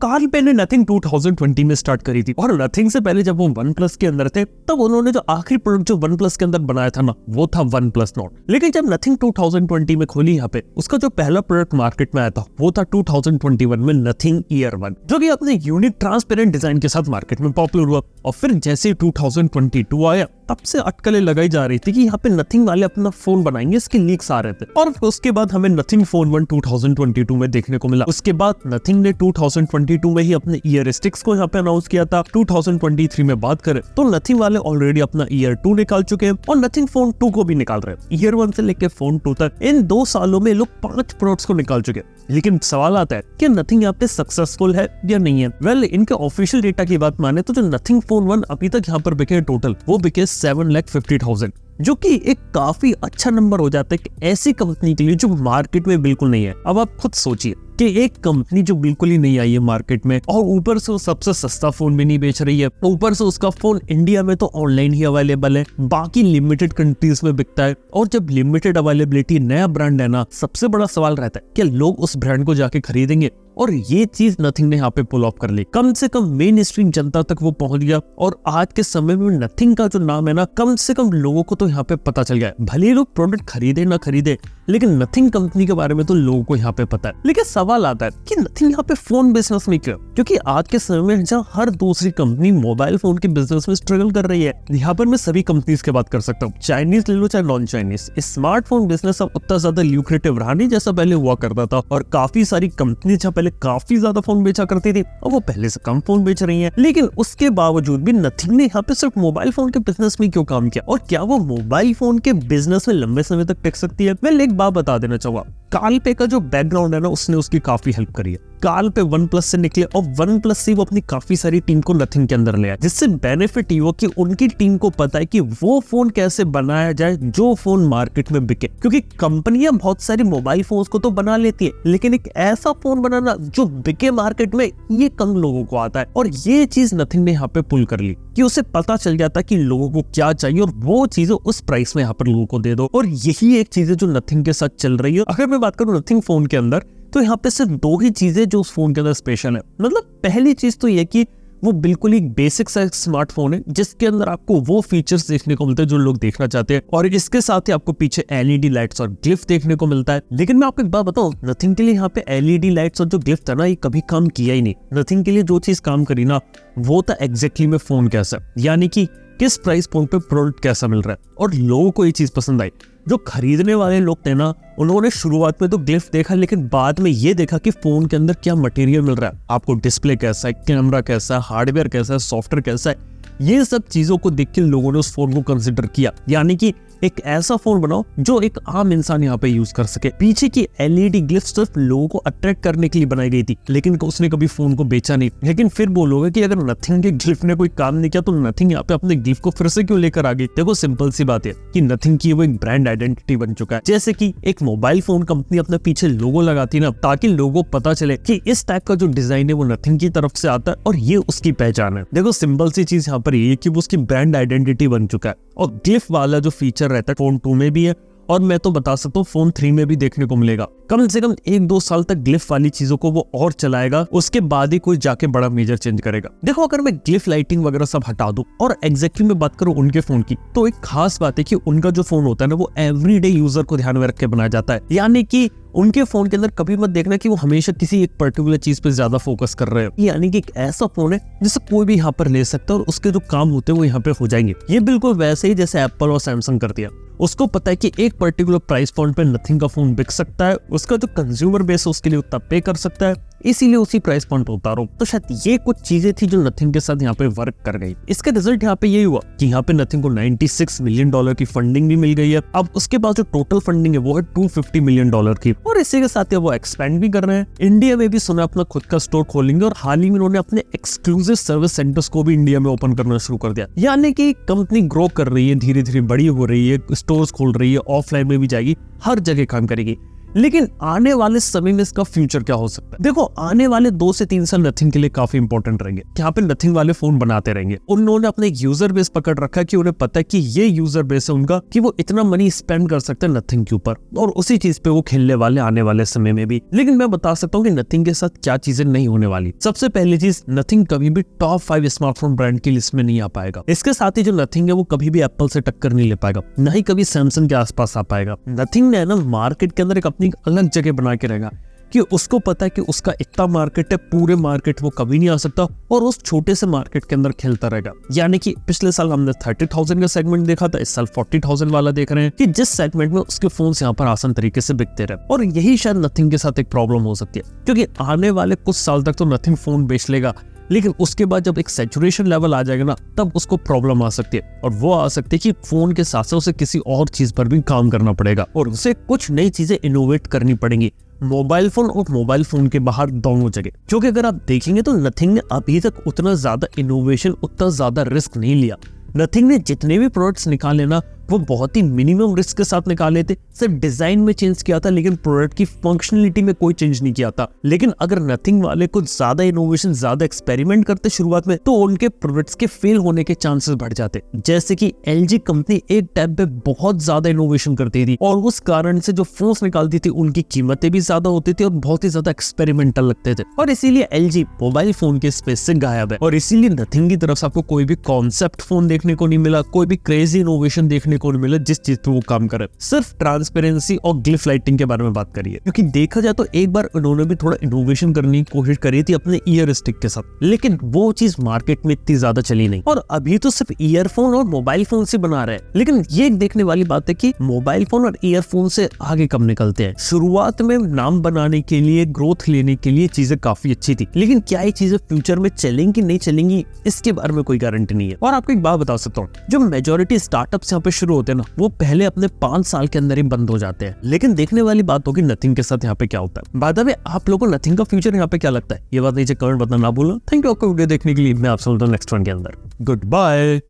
Karl पे ने nothing 2020 में स्टार्ट करी थी और नथिंग से पहले जब वो वन प्लस के अंदर थे तब उन्होंने जो आखिरी प्रोडक्ट जो वन प्लस के अंदर बनाया था ना वो था वन प्लस नोट। लेकिन जब नथिंग 2020 में खोली यहाँ पे उसका जो पहला प्रोडक्ट मार्केट में आया था वो था 2021 में नथिंग ईयर 1, जो कि अपने यूनिक ट्रांसपेरेंट डिजाइन के साथ मार्केट में पॉपुलर हुआ। और फिर जैसे 2022 आया तब से अटकलें लगाई जा रही थी कि यहाँ पे नथिंग वाले अपना फोन बनाएंगे, इसके लीक्स आ रहे थे। और उसके बाद हमें नथिंग फोन 1 2022 में देखने को मिला। उसके बाद नथिंग ने 2022 में ही अपने ईयर स्टिक्स को यहाँ पे अनाउंस किया था। 2023 में बात करें तो नथिंग वाले ऑलरेडी अपना ईयर 2 निकाल चुके हैं और नथिंग फोन 2 को भी निकाल रहे हैं। ईयर 1 से लेके फोन 2 तक इन 2 सालों में लोग 5 प्रोडक्ट्स को निकाल चुके हैं। लेकिन सवाल आता है कि नथिंग यहाँ पे सक्सेसफुल है या नहीं है। वेल, इनके ऑफिशियल डेटा की बात माने तो जो नथिंग फोन 1 अभी तक यहाँ पर बिके टोटल वो बिके 7,50,000, जो कि एक काफी अच्छा नंबर हो जाता है कि ऐसी कंपनी के लिए जो मार्केट में बिल्कुल नहीं है। अब आप खुद सोचिए कि एक कंपनी जो बिल्कुल ही नहीं आई है मार्केट में और ऊपर से वो सबसे सस्ता फोन भी नहीं बेच रही है, ऊपर से उसका फोन इंडिया में तो ऑनलाइन ही अवेलेबल है, बाकी लिमिटेड कंट्रीज में बिकता है। और जब लिमिटेड अवेलेबिलिटी नया ब्रांड है ना, सबसे बड़ा सवाल रहता है कि लोग उस ब्रांड को जाके खरीदेंगे। और ये चीज नथिंग ने यहाँ पे पुल ऑफ कर ली। कम से कम मेन स्ट्रीम जनता तक वो पहुंच गया और आज के समय में नथिंग का जो नाम है ना, कम से कम लोगों को तो यहाँ पे पता चल गया है। भले ही लोग प्रोडक्ट खरीदे ना खरीदे, लेकिन नथिंग कंपनी के बारे में तो लोगों को यहाँ पे पता है। लेकिन सवाल आता है कि नथिंग यहाँ पे फोन बिजनेस में क्यों? क्योंकि आज के समय में जहाँ हर दूसरी कंपनी मोबाइल फोन के बिजनेस में स्ट्रगल कर रही है। यहाँ पर मैं सभी कंपनीज की बात कर सकता हूँ, चाइनीज ले लो चाहे नॉन चाइनीज। स्मार्टफोन बिजनेस अब उतना ज्यादा ल्यूक्रेटिव रहा नहीं जैसा पहले हुआ करता था। और काफी सारी कंपनी जहाँ पहले काफी ज्यादा फोन बेचा करती थी और वो पहले से कम फोन बेच रही है। लेकिन उसके बावजूद भी नथिंग ने यहाँ पे सिर्फ मोबाइल फोन के बिजनेस में क्यों काम किया और क्या वो मोबाइल फोन के बिजनेस में लंबे समय तक टिक सकती है? मैं एक बात बता देना चाहूंगा, कार्ल पे का जो बैकग्राउंड है ना, उसने उसकी काफी हेल्प करी है। कार्ल पे वन प्लस से निकले और वन प्लस से वो अपनी काफी सारी टीम को नथिंग के अंदर ले आए, जिससे बेनिफिट ये हुआ कि उनकी टीम को पता है कि वो फोन कैसे बनाया जाए जो फोन मार्केट में बिके। क्योंकि कंपनियां बहुत सारी मोबाइल फोन्स को तो बना लेती है, लेकिन एक ऐसा फोन बनाना जो बिके मार्केट में, ये कम लोगों को आता है। और ये चीज नथिंग ने यहाँ पे पुल कर ली कि उसे पता चल जाता कि लोगों को क्या चाहिए और वो चीजें उस प्राइस में यहाँ पर लोगों को दे दो। और यही एक चीज है जो नथिंग के साथ चल रही है। अगर मैं बात करूं नथिंग फोन के अंदर, तो यहाँ पे सिर्फ 2 ही चीजें जो उस फोन के अंदर स्पेशल है। मतलब पहली चीज तो ये कि वो बिल्कुल ही बेसिक सा स्मार्टफोन है जिसके अंदर आपको वो फीचर्स देखने को मिलते हैं जो लोग देखना चाहते हैं। और इसके साथ ही आपको पीछे एलईडी लाइट्स और ग्लिफ देखने को मिलता है। लेकिन मैं आपको एक बात बताऊं, नथिंग के लिए यहाँ पे एलईडी लाइट्स और जो ग्लिफ था ना, ये कभी काम किया ही नहीं। नथिंग के लिए जो चीज काम करी ना, वो था एग्जैक्टली में फोन कैसा, यानी कि किस प्राइस पॉइंट पे प्रोडक्ट कैसा मिल रहा है। और लोगों को ये चीज पसंद आई। जो खरीदने वाले लोग थे ना, उन्होंने शुरुआत में तो ग्लिफ देखा, लेकिन बाद में ये देखा कि फोन के अंदर क्या मटेरियल मिल रहा है, आपको डिस्प्ले कैसा है, कैमरा कैसा है, हार्डवेयर कैसा है, सॉफ्टवेयर कैसा है। ये सब चीजों को देख के लोगों ने उस फोन को कंसिडर किया, यानी कि एक ऐसा फोन बनाओ जो एक आम इंसान यहाँ पे यूज कर सके। पीछे की एलईडी ग्लिफ सिर्फ लोगों को अट्रैक्ट करने के लिए बनाई गई थी, लेकिन उसने कभी फोन को बेचा नहीं। लेकिन फिर बोलोगे कि अगर नथिंग के ग्लिफ ने कोई काम नहीं किया तो नथिंग यहाँ पे अपने ग्लिफ को फिर से क्यों लेकर आ गई? देखो, सिंपल सी बात है कि नथिंग की वो एक ब्रांड आइडेंटिटी बन चुका है। जैसे कि एक मोबाइल फोन कंपनी अपने पीछे लोगो लगाती ना, ताकि लोगों को पता चले कि इस टाइप का जो डिजाइन है वो नथिंग की तरफ से आता है और ये उसकी पहचान है। देखो, सिंपल सी चीज यहाँ पर ये कि वो उसकी ब्रांड आइडेंटिटी बन चुका है। और ग्लिफ वाला जो फीचर रहता है फोन 2 में भी है और मैं तो बता सकता हूँ फोन 3 में भी देखने को मिलेगा। कम से कम 1-2 साल तक ग्लिफ वाली चीजों को वो और चलाएगा, उसके बाद ही कोई जाके बड़ा मेजर चेंज करेगा। देखो, अगर मैं ग्लिफ लाइटिंग वगैरह सब हटा दूं और एग्जैक्टली में बात करूं उनके फोन की, तो एक खास बात है कि उनका जो फोन होता है ना, वो एवरीडे यूजर को ध्यान में रख के बनाया जाता है। यानी कि उनके फोन के अंदर कभी मत देखना कि वो हमेशा किसी एक पर्टिकुलर चीज पे ज्यादा फोकस कर रहे हैं। यानी कि एक ऐसा फोन है जिसे कोई भी यहाँ पर ले सकता है और उसके जो काम होते हैं वो यहाँ पे हो जाएंगे। ये बिल्कुल वैसे ही जैसे एप्पल और सैमसंग करती है। उसको पता है कि एक पर्टिकुलर प्राइस पॉइंट पे नथिंग का फोन बिक सकता है, उसका जो कंज्यूमर बेस है उसके लिए उतना पे कर सकता है, इसीलिए उसी प्राइस पॉइंट पे उतारो। तो शायद ये कुछ चीजें थी जो नथिंग के साथ यहाँ पे वर्क कर गई। इसका रिजल्ट यहाँ पे ये हुआ कि यहाँ पे नथिंग को $96 मिलियन की फंडिंग भी मिल गई है। अब उसके बाद जो टोटल फंडिंग है वो है $250 मिलियन की। और इसी के साथ वो एक्सपेंड भी कर रहे हैं। इंडिया में भी सुना अपना खुद का स्टोर खोलेंगे और हाल ही में उन्होंने अपने एक्सक्लूसिव सर्विस सेंटर्स को भी इंडिया में ओपन करना शुरू कर दिया। यानी कि कंपनी ग्रो कर रही है, धीरे धीरे बड़ी हो रही है, स्टोर्स खोल रही है, ऑफलाइन में भी जाएगी, हर जगह काम करेगी। लेकिन आने वाले समय में इसका फ्यूचर क्या हो सकता है? देखो, आने वाले 2 से 3 साल नथिंग के लिए काफी इंपॉर्टेंट रहेंगे। यहाँ पे नथिंग वाले फोन बनाते रहेंगे। उन्होंने अपने यूजर बेस पकड़ रखा है कि उन्हें पता है कि ये यूजर बेस है उनका, कि वो इतना मनी स्पेंड कर सकते हैं नथिंग के ऊपर, और उसी चीज पे वो खेलने वाले आने वाले समय में भी। लेकिन मैं बता सकता हूँ कि नथिंग के साथ क्या चीजें नहीं होने वाली। सबसे पहली चीज, नथिंग कभी भी टॉप 5 स्मार्टफोन ब्रांड की लिस्ट में नहीं आ पाएगा। इसके साथ ही जो नथिंग है वो कभी भी एप्पल से टक्कर नहीं ले पाएगा, ना ही कभी सैमसंग के आसपास आ पाएगा। नथिंग ने ना मार्केट के अंदर एक अपनी अलग जगह बना के रहेगा, कि उसको पता है कि उसका इतना मार्केट है, पूरे मार्केट वो कभी नहीं आ सकता, और उस छोटे से मार्केट के अंदर खेलता रहेगा। यानी कि पिछले साल हमने 30,000 का सेगमेंट देखा था, इस साल 40,000 वाला देख रहे हैं, कि जिस सेगमेंट में उसके फोन यहाँ पर आसान तरीके से बिकते रहे। और यही शायद नथिंग के साथ एक प्रॉब्लम हो सकती है, क्योंकि आने वाले कुछ साल तक तो नथिंग फोन बेच लेगा, लेकिन उसके बाद जब एक सैचुरेशन लेवल आ जाएगा ना, तब उसको प्रॉब्लम आ सकती है। और वो आ सकती है कि फोन के साथ साथ उसे किसी और चीज पर भी काम करना पड़ेगा, और उसे कुछ नई चीजें इनोवेट करनी पड़ेंगी, मोबाइल फोन और मोबाइल फोन के बाहर दोनों जगह। क्योंकि अगर आप देखेंगे तो नथिंग ने अभी तक उतना ज्यादा इनोवेशन, उतना ज्यादा रिस्क नहीं लिया। नथिंग ने जितने भी प्रोडक्ट्स निकाले ना, वो बहुत ही मिनिमम रिस्क के साथ निकाले थे। सिर्फ डिजाइन में चेंज किया था, लेकिन प्रोडक्ट की फंक्शनलिटी में कोई चेंज नहीं किया था। लेकिन अगर नथिंग वाले कुछ ज्यादा इनोवेशन, ज्यादा एक्सपेरिमेंट करते शुरुआत में, तो उनके प्रोडक्ट्स के फेल होने के चांसेस बढ़ जाते। जैसे कि LG कंपनी एक टाइम पे बहुत ज्यादा इनोवेशन करती थी, और उस कारण से जो फोन्स निकालती थी उनकी कीमतें भी ज्यादा होती थी और बहुत ही ज्यादा एक्सपेरिमेंटल लगते थे, और इसीलिए LG मोबाइल फोन के स्पेस से गायब है। और इसीलिए नथिंग की तरफ से आपको कोई भी कॉन्सेप्ट फोन देखने को नहीं मिला, कोई भी क्रेजी इनोवेशन देखने को नहीं मिला जिस चीज पे वो काम करे। सिर्फ ट्रांसपेरेंसी और ग्लिफ लाइटिंग के बारे में बात करिए, क्योंकि देखा जाए तो एक बार उन्होंने भी थोड़ा इनोवेशन करने की कोशिश करी थी अपने ईयर स्टिक के साथ, लेकिन वो चीज मार्केट में इतनी ज्यादा चली नहीं। और अभी तो सिर्फ ईयरफोन और मोबाइल फोन से बना रहे हैं, लेकिन ये एक देखने वाली बात है कि मोबाइल फोन और ईयरफोन से आगे कब निकलते हैं। शुरुआत में नाम बनाने के लिए, ग्रोथ लेने के लिए चीजें काफी अच्छी थी, लेकिन क्या ये चीजें फ्यूचर में चलेंगी नहीं चलेंगी, इसके बारे में कोई गारंटी नहीं है। और आपको एक बात बता सकता हूँ, जो मेजोरिटी स्टार्टअप्स यहाँ पे शुरू होते हैं ना, वो पहले अपने 5 साल के अंदर ही बंद हो जाते हैं। लेकिन देखने वाली बात होगी नथिंग के साथ यहाँ पे क्या होता है। बाय द वे, आप लोगों को नथिंग का फ्यूचर यहाँ पे क्या लगता है, ये बात नीचे कमेंट बताना ना भूलना। थैंक यू आपको वीडियो देखने के लिए। मैं आपसे मिलता हूं नेक्स्ट वन के अंदर। Good bye.